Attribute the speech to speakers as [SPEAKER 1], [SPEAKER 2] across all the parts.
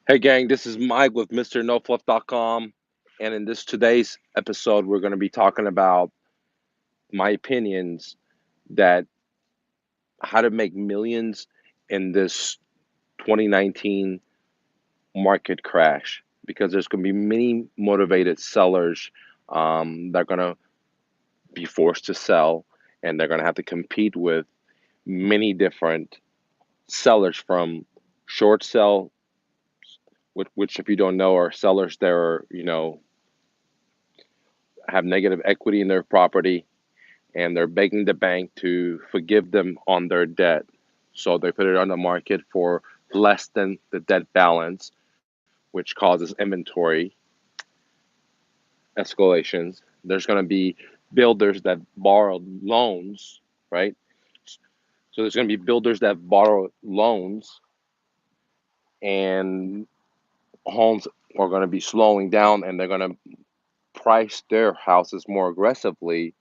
[SPEAKER 1] Hey gang, this is Mike with MrNoFluff.com, and in this today's episode, we're going to be talking about my opinions that how to make millions in this 2019 market crash, because there's going to be many motivated sellers that are going to be forced to sell, and they're going to have to compete with many different sellers from short sell, which if you don't know are sellers that are have negative equity in their property, and they're begging the bank to forgive them on their debt. So they put it on the market for less than the debt balance, which causes inventory escalations. There's going to be builders that borrow loans, right? So there's going to be builders that borrow loans, and homes are going to be slowing down, and they're going to price their houses more aggressively,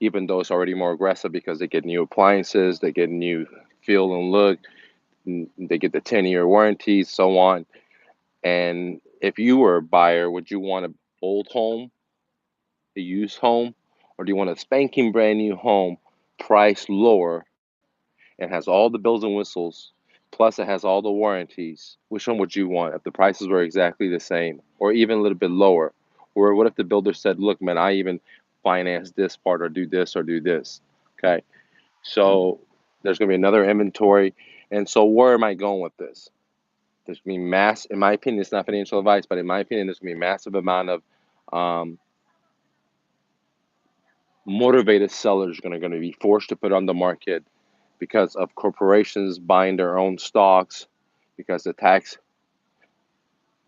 [SPEAKER 1] even though it's already more aggressive because they get new appliances, they get new feel and look, they get the 10-year warranties, so on. And if you were a buyer, would you want an old home, a used home, or do you want a spanking brand new home, priced lower, and has all the bells and whistles, plus it has all the warranties? Which one would you want if the prices were exactly the same, or even a little bit lower? Or what if the builder said, "Look, man, I even finance this part, or do this, or do this." Okay, so there's going to be another inventory. And so where am I going with this? There's going to be in my opinion, it's not financial advice, but in my opinion, there's going to be a massive amount of um, motivated sellers going to be forced to put on the market because of corporations buying their own stocks, because the tax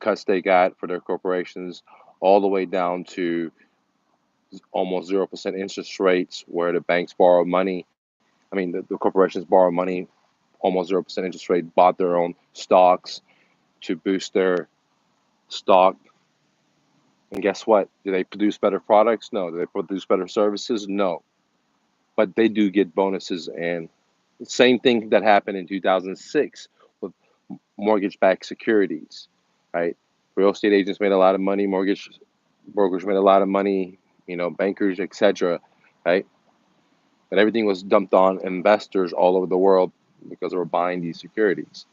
[SPEAKER 1] cuts they got for their corporations, all the way down to almost 0% interest rates where the banks borrow money. I mean, the corporations borrow money, almost 0% interest rate, bought their own stocks to boost their stock. And guess what? Do they produce better products? No. Do they produce better services? No. But they do get bonuses. And the same thing that happened in 2006 with mortgage-backed securities, right? Real estate agents made a lot of money. Mortgage brokers made a lot of money. Bankers, etc. Right? But everything was dumped on investors all over the world because they were buying these securities.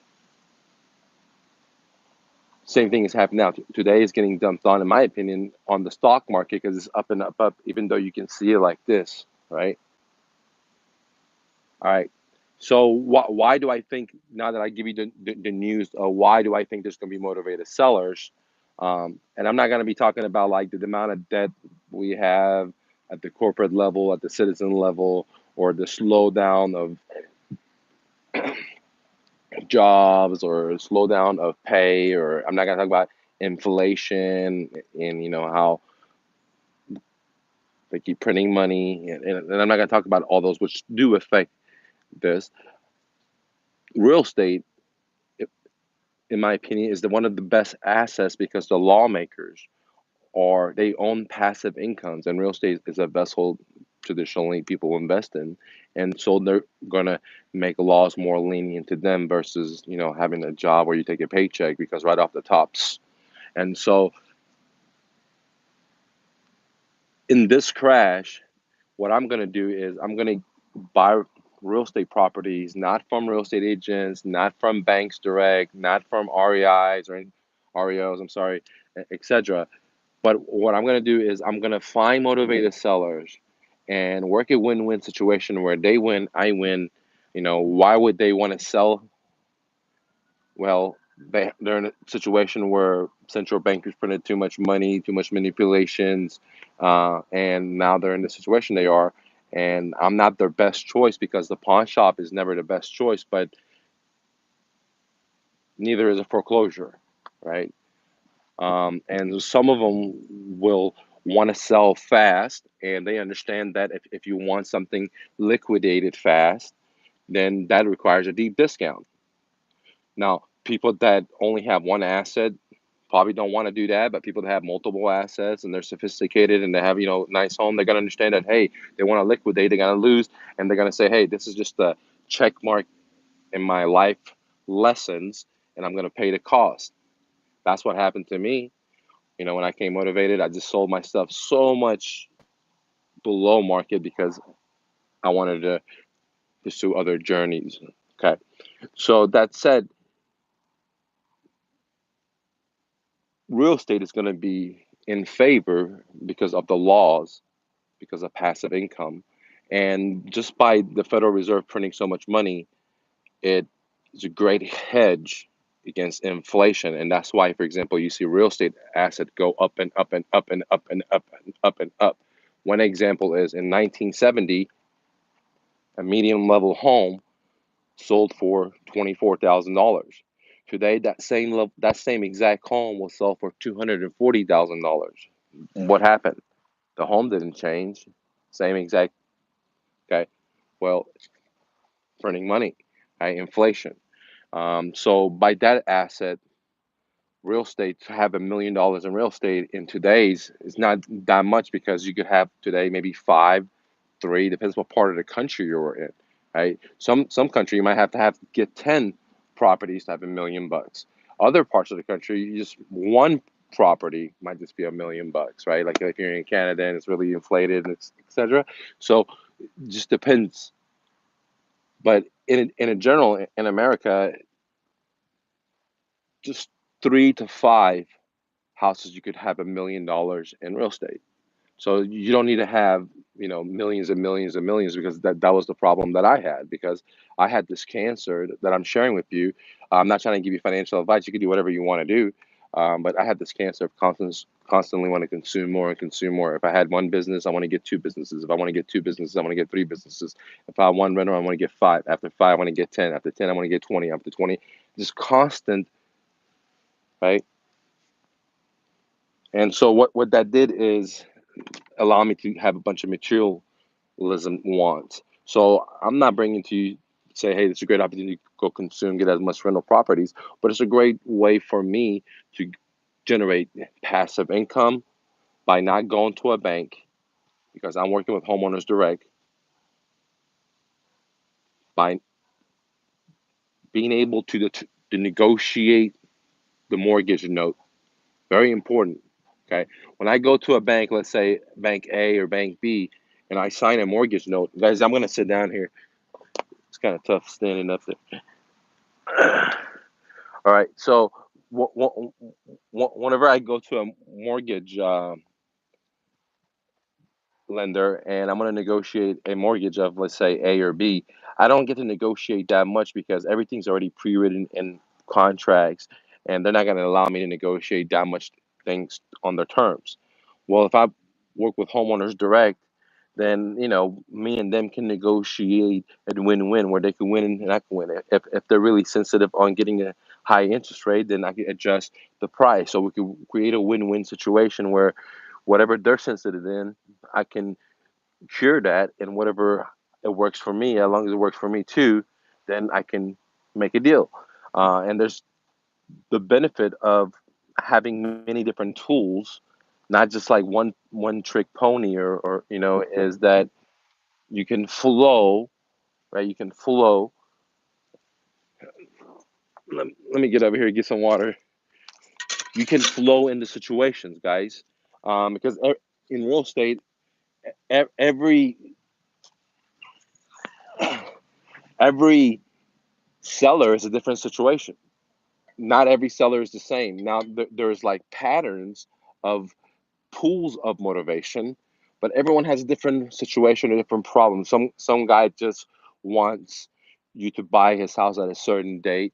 [SPEAKER 1] Same thing is happening now. Today is getting dumped on, in my opinion, on the stock market because it's up and up, up, even though you can see it like this, right? All right. So why do I think, now that I give you the news, why do I think there's going to be motivated sellers? And I'm not going to be talking about like the amount of debt we have at the corporate level, at the citizen level, or the slowdown of jobs, or slowdown of pay, or I'm not going to talk about inflation and how they keep printing money, and I'm not going to talk about all those which do affect this. Real estate, in my opinion, is one of the best assets because the lawmakers they own passive incomes, and real estate is a vessel traditionally people invest in, and so they're gonna make laws more lenient to them versus having a job where you take a paycheck, because right off the tops. And so in this crash, what I'm gonna do is I'm gonna buy real estate properties, not from real estate agents, not from banks direct, not from REIs or REOs, I'm sorry, etc. But what I'm gonna do is I'm gonna find motivated sellers and work a win-win situation where they win, I win. Why would they want to sell? Well, they're in a situation where central bankers printed too much money, too much manipulations, and now they're in the situation they are. And I'm not their best choice, because the pawn shop is never the best choice, but neither is a foreclosure, right? And some of them will want to sell fast, and they understand that if you want something liquidated fast, then that requires a deep discount. Now, people that only have one asset probably don't want to do that, but people that have multiple assets and they're sophisticated and they have, nice home, they're gonna understand that, hey, they want to liquidate, they're gonna lose, and they're gonna say, hey, this is just a check mark in my life lessons, and I'm gonna pay the cost. That's what happened to me. When I came motivated, I just sold my stuff so much below market because I wanted to pursue other journeys. Okay. So that said, real estate is going to be in favor because of the laws, because of passive income. And just by the Federal Reserve printing so much money, it is a great hedge against inflation. And that's why, for example, you see real estate assets go up and up and up and up and up and up and up. One example is in 1970, a medium level home sold for $24,000. Today, that same exact home will sell for $240,000. What happened? The home didn't change. Same exact. Okay. Well, printing money, right? Inflation. So by that asset, real estate, to have $1 million in real estate in today's is not that much, because you could have today maybe five, three, depends what part of the country you're in, right? Some country you might have to get 10 properties to have $1 million. Other parts of the country, you just one property might just be $1 million, right? Like if you're in Canada and it's really inflated, and etc. So it just depends. But in a general, in America, just 3 to 5 houses you could have $1 million in real estate. So you don't need to have, millions and millions and millions, because that was the problem that I had, because I had this cancer that I'm sharing with you. I'm not trying to give you financial advice. You can do whatever you want to do. But I had this cancer of constantly want to consume more and consume more. If I had one business, I want to get two businesses. If I want to get two businesses, I want to get three businesses. If I have one rental, I want to get five. After five, I want to get 10. After 10, I want to get 20. After 20, just constant, right? And so what that did is allow me to have a bunch of materialism wants. So I'm not bringing to you, say, hey, this is a great opportunity to go consume, get as much rental properties, but it's a great way for me to generate passive income by not going to a bank, because I'm working with homeowners direct, by being able to negotiate the mortgage note. Very important. Okay. When I go to a bank, let's say bank A or bank B, and I sign a mortgage note, guys, I'm going to sit down here. It's kind of tough standing up there. All right. So whenever I go to a mortgage lender and I'm going to negotiate a mortgage of, let's say, A or B, I don't get to negotiate that much because everything's already pre-written in contracts, and they're not going to allow me to negotiate that much things on their terms. Well, if I work with homeowners direct, then me and them can negotiate a win-win where they can win and I can win. If they're really sensitive on getting a high interest rate, then I can adjust the price, so we can create a win-win situation where whatever they're sensitive in, I can cure that, and whatever it works for me, as long as it works for me too, then I can make a deal. And there's the benefit of having many different tools, not just like one trick pony, or is that you can flow, right? You can flow. Let me get over here and get some water. You can flow into situations, guys, because in real estate, every every seller is a different situation. Not every seller is the same. Now there's like patterns of pools of motivation, but everyone has a different situation, a different problem. Some guy just wants you to buy his house at a certain date.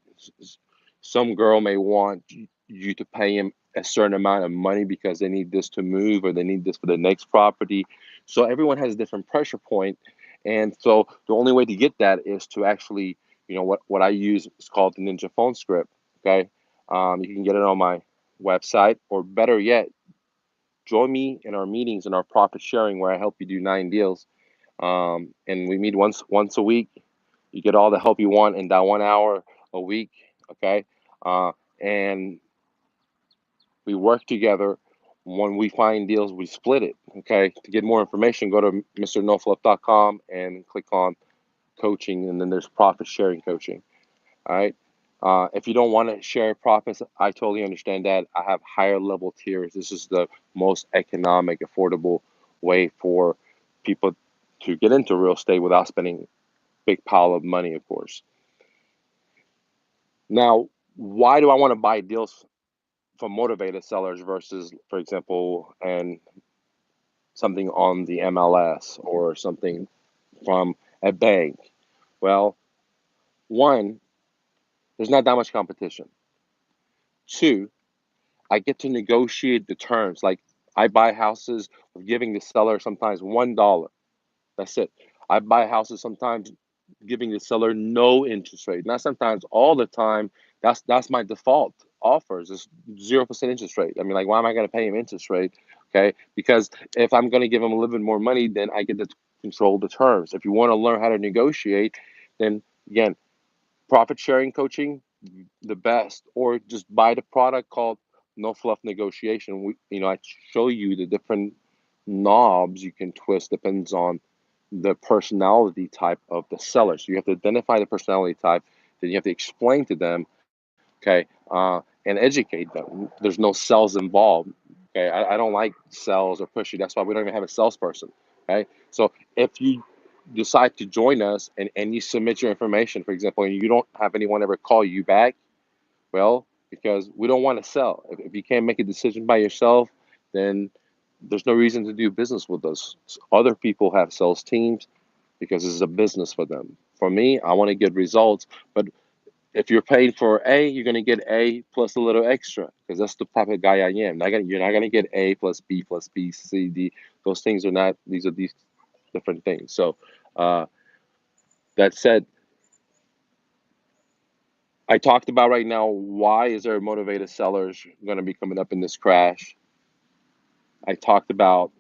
[SPEAKER 1] Some girl may want you to pay him a certain amount of money because they need this to move, or they need this for the next property. So everyone has a different pressure point, and so the only way to get that is to actually, what I use is called the Ninja Phone Script. Okay, you can get it on my website, or better yet, join me in our meetings and our profit sharing, where I help you do 9 deals. And we meet once a week. You get all the help you want in that 1 hour a week. Okay, and we work together. When we find deals, we split it. Okay, to get more information, go to mrnofluff.com and click on coaching, and then there's profit sharing coaching. All right. If you don't want to share profits, I totally understand that. I have higher level tiers. This is the most economic, affordable way for people to get into real estate without spending big pile of money, of course. Now, why do I want to buy deals from motivated sellers versus, for example, and something on the MLS or something from a bank? Well, one, there's not that much competition. Two, I get to negotiate the terms. Like I buy houses with giving the seller sometimes $1. That's it. I buy houses sometimes giving the seller no interest rate. Not sometimes, all the time. That's my default offers is 0% interest rate. I mean, like, why am I going to pay him interest rate? Okay, because if I'm going to give him a little bit more money, then I get to control the terms. If you want to learn how to negotiate, then again, profit sharing coaching, the best, or just buy the product called No Fluff Negotiation. I show you the different knobs you can twist, depends on the personality type of the seller. So you have to identify the personality type, then you have to explain to them, okay, and educate them. There's no sales involved. Okay, I don't like sales or pushy. That's why we don't even have a salesperson. Okay, so if you decide to join us and you submit your information, for example, and you don't have anyone ever call you back, well, because we don't want to sell. If you can't make a decision by yourself, then there's no reason to do business with us. Other people have sales teams because this is a business for them. For me, I want to get results, but if you're paying for A, you're gonna get A plus a little extra because that's the type of guy I am. You're not gonna get A plus B, C, D. Those things are not. These are these different things. So uh, that said, I talked about right now why is there motivated sellers going to be coming up in this crash. I talked about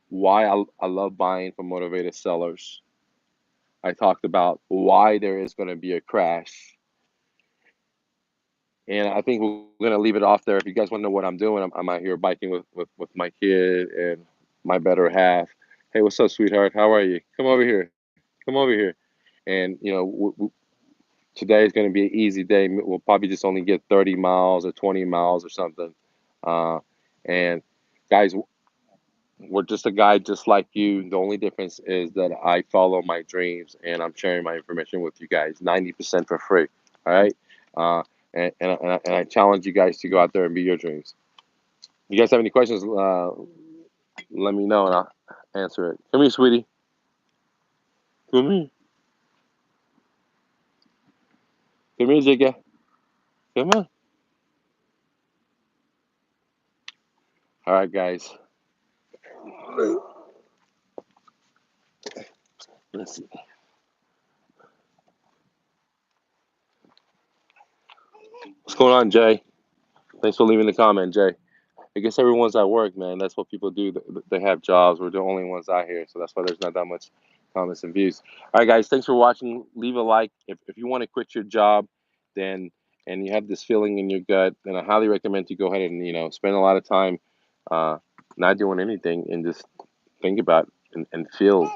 [SPEAKER 1] why I love buying from motivated sellers. I talked about why there is going to be a crash. And I think we're going to leave it off there. If you guys want to know what I'm doing, I'm out here biking with my kid and my better half. Hey, what's up, sweetheart? How are you? Come over here. Come over here. And, today is going to be an easy day. We'll probably just only get 30 miles or 20 miles or something. Uh, and guys, we're just a guy just like you. The only difference is that I follow my dreams and I'm sharing my information with you guys 90% for free. All right. Uh, and I challenge you guys to go out there and be your dreams. If you guys have any questions, let me know and I'll answer it. Come here, sweetie. Come here. Come here, Jigga. Come on. All right, guys. Let's see. What's going on, Jay? Thanks for leaving the comment, Jay. I guess everyone's at work, man. That's what people do. They have jobs. We're the only ones out here, so that's why there's not that much comments and views. All right, guys. Thanks for watching. Leave a like if you want to quit your job, then and you have this feeling in your gut, then I highly recommend you go ahead and spend a lot of time, uh, not doing anything and just think about and feel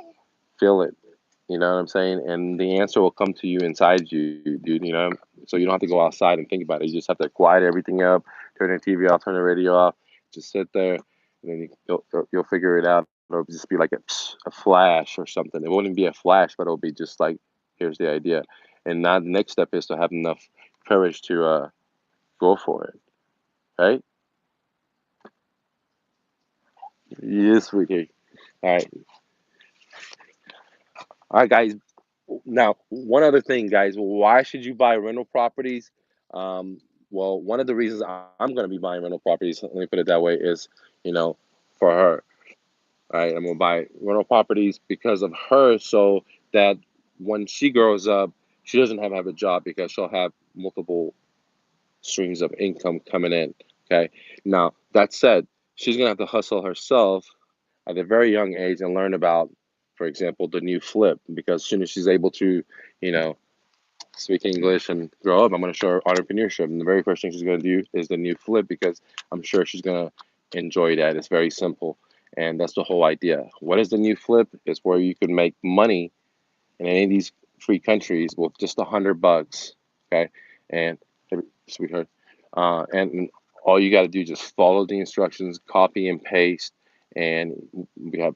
[SPEAKER 1] it. You know what I'm saying? And the answer will come to you inside you, dude. So you don't have to go outside and think about it. You just have to quiet everything up, turn the TV off, turn the radio off, just sit there, and then you'll figure it out. It'll just be like a flash or something. It wouldn't be a flash, but it'll be just like, here's the idea. And now the next step is to have enough courage to go for it, right? Yes, we can. All right, all right, guys. Now, one other thing, guys, why should you buy rental properties? Um, well, one of the reasons I'm going to be buying rental properties, let me put it that way, is, for her. Right? I'm going to buy rental properties because of her so that when she grows up, she doesn't have a job because she'll have multiple streams of income coming in. Okay. Now, that said, she's going to have to hustle herself at a very young age and learn about, for example, the new flip because as soon as she's able to, you know, speak English and grow up. I'm going to show her entrepreneurship. And the very first thing she's going to do is the new flip because I'm sure she's going to enjoy that. It's very simple. And that's the whole idea. What is the new flip? It's where you can make money in any of these free countries with just $100. Okay. And sweetheart. And all you got to do is just follow the instructions, copy and paste. And we have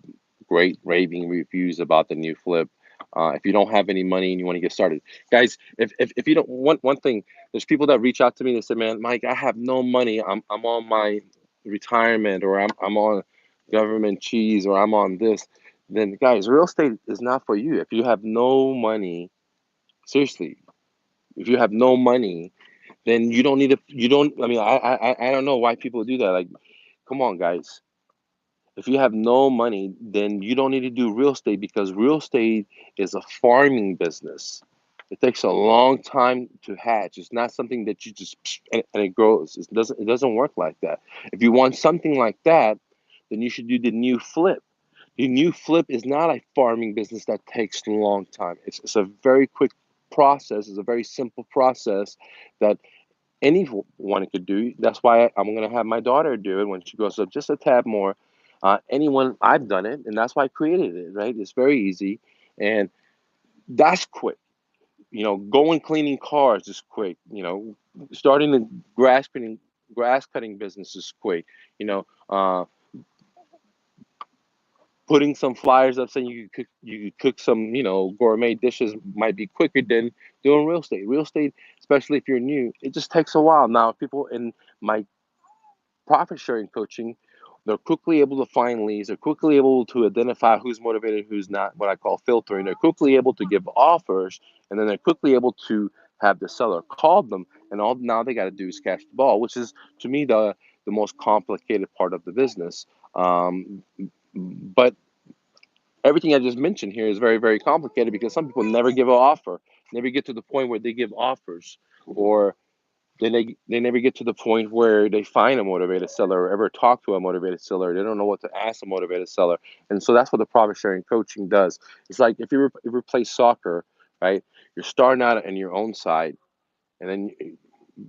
[SPEAKER 1] great raving reviews about the new flip. If you don't have any money and you want to get started, guys, if you don't, one thing, there's people that reach out to me. They say, "Man, Mike, I have no money. I'm on my retirement, or I'm on government cheese, or I'm on this." Then, guys, real estate is not for you. If you have no money, seriously, if you have no money, then you don't need to. You don't. I mean, I don't know why people do that. Like, come on, guys. If you have no money, then you don't need to do real estate because real estate is a farming business. It takes a long time to hatch. It's not something that you just and it grows. It doesn't work like that. If you want something like that, then you should do the new flip. The new flip is not a farming business that takes a long time. It's a very quick process. It's a very simple process that anyone could do. That's why I'm going to have my daughter do it when she grows up, just a tad more. Anyone, I've done it, and that's why I created it. Right? It's very easy, and that's quick. Going cleaning cars is quick. Starting the grass cutting business is quick. You know, putting some flyers up saying you could cook some gourmet dishes might be quicker than doing real estate. Real estate, especially if you're new, it just takes a while. Now, people in my profit sharing coaching, they're quickly able to find leads. They're quickly able to identify who's motivated, who's not, what I call filtering. They're quickly able to give offers, and then they're quickly able to have the seller call them, and all now they got to do is catch the ball, which is to me the most complicated part of the business. But everything I just mentioned here is very, very complicated because some people never give an offer, never get to the point where they give offers, or they never get to the point where they find a motivated seller or ever talk to a motivated seller. They don't know what to ask a motivated seller, and so that's what the profit sharing coaching does. It's like if you play soccer, right? You're starting out on your own side, and then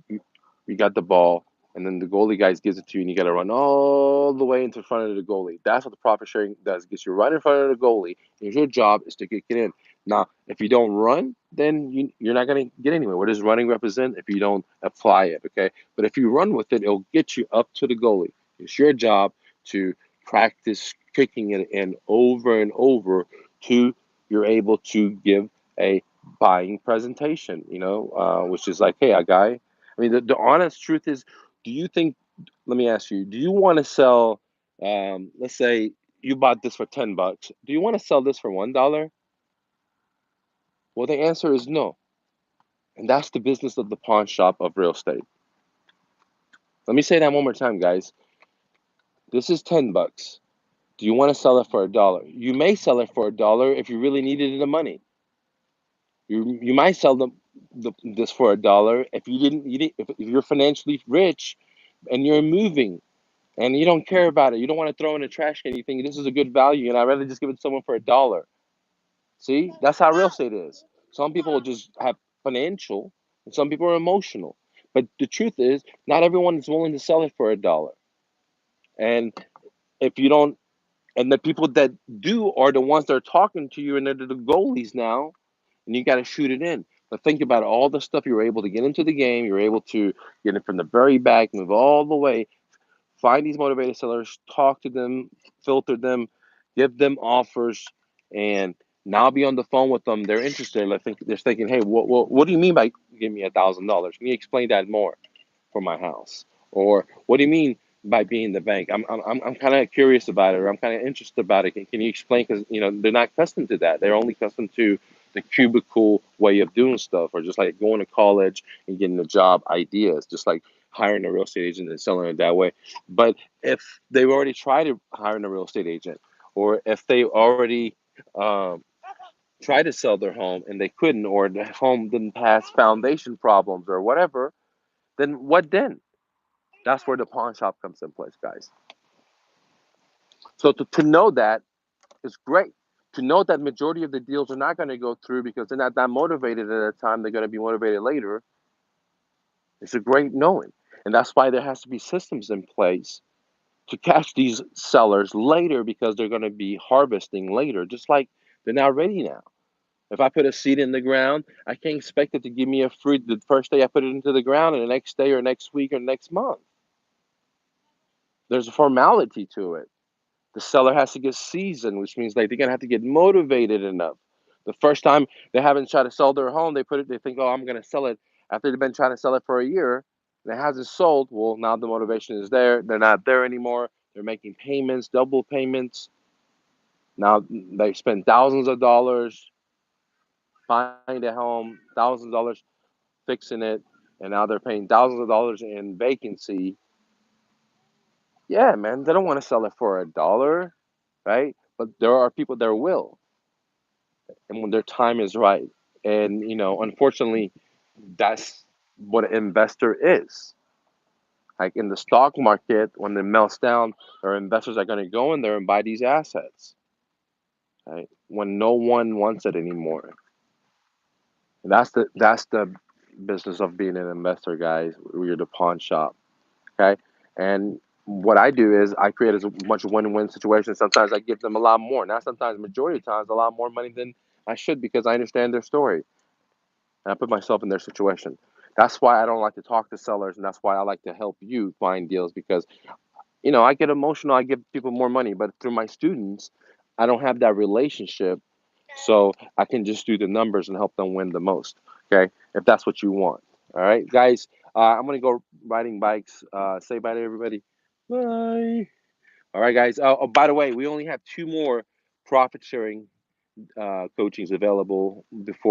[SPEAKER 1] you, you got the ball, and then the goalie guys gives it to you, and you got to run all the way into front of the goalie. That's what the profit sharing does. It gets you right in front of the goalie, and your job is to get in. Now, if you don't run, then you're not going to get anywhere. What does running represent if you don't apply it? Okay, but if you run with it, it'll get you up to the goalie. It's your job to practice kicking it in over and over to you're able to give a buying presentation. Which is like, hey, a guy. I mean, the honest truth is, do you think, let me ask you, do you want to sell, let's say you bought this for $10. Do you want to sell this for $1? Well, the answer is no. And that's the business of the pawn shop of real estate. Let me say that one more time, guys. This is $10. Do you want to sell it for $1? You may sell it for $1 if you really needed the money. You might sell this for $1 if if you're financially rich and you're moving and you don't care about it. You don't want to throw in the trash can. You think this is a good value, and I'd rather just give it to someone for $1. See, that's how real estate is. Some people just have financial, and some people are emotional. But the truth is, not everyone is willing to sell it for $1. And if you don't, and the people that do are the ones that are talking to you, and they're the goalies now, and you got to shoot it in. But think about all the stuff you were able to get into the game. You're able to get it from the very back, move all the way, find these motivated sellers, talk to them, filter them, give them offers, and now be on the phone with them. They're interested. They're thinking, hey, what do you mean by give me $1,000? Can you explain that more for my house? Or what do you mean by being the bank? I'm kind of curious about it, or I'm kind of interested about it. Can you explain? Because they're not accustomed to that. They're only accustomed to the cubicle way of doing stuff, or just like going to college and getting a job ideas, just like hiring a real estate agent and selling it that way. But if they've already tried to hiring a real estate agent, or if they already um, tried to sell their home and they couldn't, or the home didn't pass foundation problems or whatever, then what then? That's where the pawn shop comes in place, guys. So to know that is great. to know that majority of the deals are not going to go through because they're not that motivated at a time, they're going to be motivated later. It's a great knowing. And that's why there has to be systems in place to catch these sellers later because they're going to be harvesting later, just like they're not ready now. If I put a seed in the ground, I can't expect it to give me a fruit the first day I put it into the ground and the next day or next week or next month. There's a formality to it. The seller has to get seasoned, which means like they're gonna have to get motivated enough. The first time they haven't tried to sell their home, they think, oh, I'm gonna sell it after they've been trying to sell it for a year and it hasn't sold. Well, now the motivation is there. They're not there anymore. They're making payments, double payments. Now they spend thousands of dollars buying a home, thousands of dollars fixing it, and now they're paying thousands of dollars in vacancy. Yeah, man, they don't want to sell it for a dollar, right? But there are people that will, and when their time is right. And unfortunately, that's what an investor is. Like in the stock market, when it melts down, our investors are going to go in there and buy these assets, right? When no one wants it anymore. And that's the business of being an investor, guys. We're the pawn shop, okay? And what I do is I create as much win-win situation. Sometimes I give them a lot more. Now, sometimes majority of times a lot more money than I should because I understand their story and I put myself in their situation. That's why I don't like to talk to sellers, and that's why I like to help you find deals because I get emotional. I give people more money, but through my students, I don't have that relationship, so I can just do the numbers and help them win the most. Okay, if that's what you want. All right, guys. I'm gonna go riding bikes. Say bye to everybody. Bye. All right, guys. Oh, by the way, we only have two more profit sharing coachings available before.